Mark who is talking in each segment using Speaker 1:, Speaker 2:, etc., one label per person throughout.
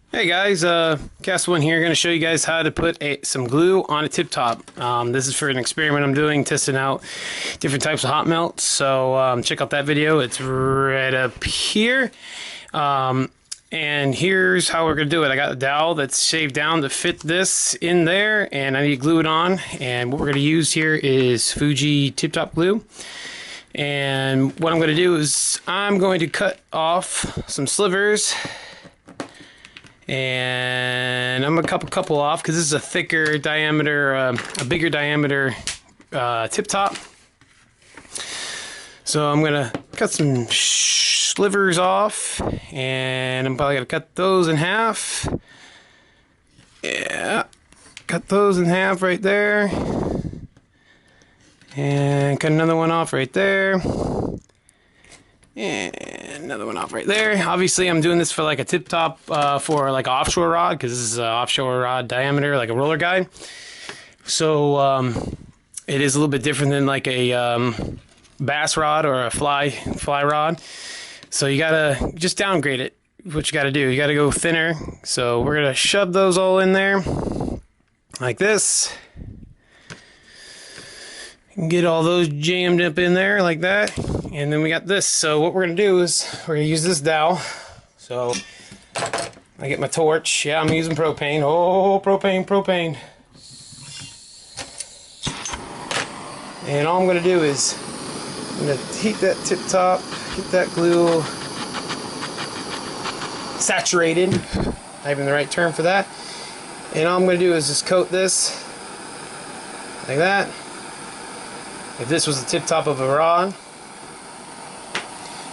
Speaker 1: Hey guys, casst.one here. Going to show you guys how to put some glue on a tip top. This is for an experiment I'm doing, testing out different types of hot melt. So check out that video. It's right up here. And here's how we're going to do it. I got a dowel that's shaved down to fit this in there, and I need to glue it on. And what we're going to use here is Fuji tip top glue. And what I'm going to do is I'm going to cut off some slivers. And I'm gonna cut a couple off because this is a thicker diameter, a bigger diameter tip top. So I'm gonna cut some slivers off, and I'm probably gonna cut those in half. Yeah, cut those in half right there, and cut another one off right there. And another one off right there. Obviously, I'm doing this for like a tip top for like an offshore rod, because this is an offshore rod diameter, like a roller guide. So it is a little bit different than like a bass rod or a fly rod. So you gotta just downgrade it. What you gotta do, you gotta go thinner. So we're gonna shove those all in there like this. Get all those jammed up in there like that. And then we got this. So what we're gonna do is we're gonna use this dowel. So I get my torch. Yeah, I'm using propane. Oh, propane. And all I'm gonna do is I'm gonna heat that tip top, get that glue saturated. Not even the right term for that. And all I'm gonna do is just coat this like that. If this was the tip top of a rod,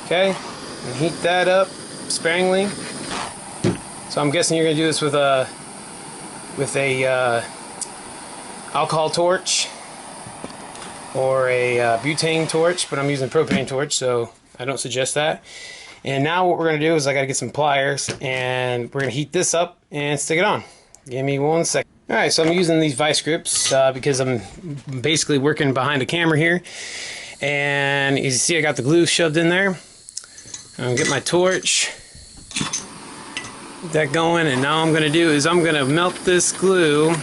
Speaker 1: okay, and heat that up sparingly. So I'm guessing you're gonna do this with a alcohol torch or a butane torch, but I'm using a propane torch, so I don't suggest that. And now what we're gonna do is I gotta get some pliers, and we're gonna heat this up and stick it on. Give me 1 second. Alright, so I'm using these vice grips because I'm basically working behind the camera here. And you see I got the glue shoved in there. I'm going to get my torch, get that going, and now I'm going to do is I'm going to melt this glue,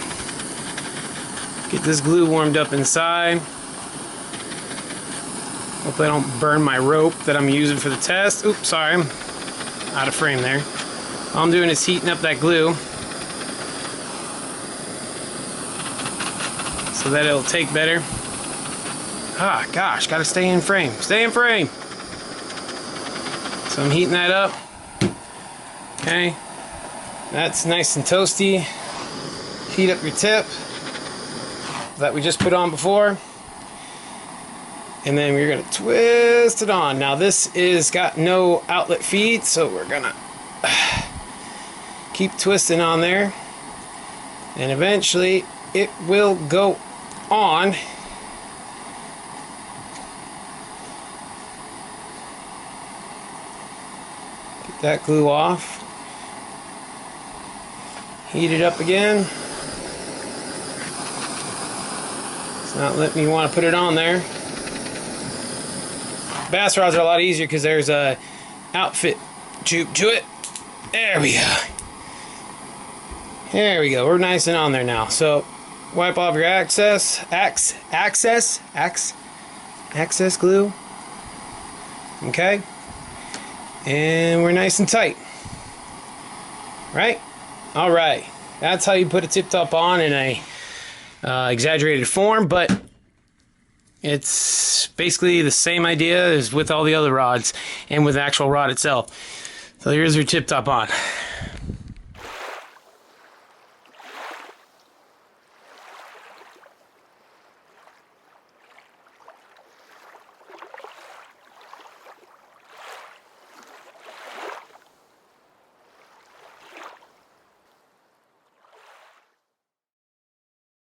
Speaker 1: get this glue warmed up inside. Hopefully I don't burn my rope that I'm using for the test. Oops, sorry, I'm out of frame there. All I'm doing is heating up that glue, so that it'll take better. Ah, gosh, gotta stay in frame. Stay in frame. So I'm heating that up. Okay, that's nice and toasty. Heat up your tip that we just put on before, and then we're gonna twist it on. Now this is got no outlet feed, so we're gonna keep twisting on there, and eventually it will go on. Get that glue off. Heat it up again. It's not letting me want to put it on there. Bass rods are a lot easier because there's a outfit tube to it. There we go. There we go. We're nice and on there now. So wipe off your access glue. Okay, and we're nice and tight. Right? All right. That's how you put a tip top on in a exaggerated form, but it's basically the same idea as with all the other rods and with the actual rod itself. So here's your tip top on.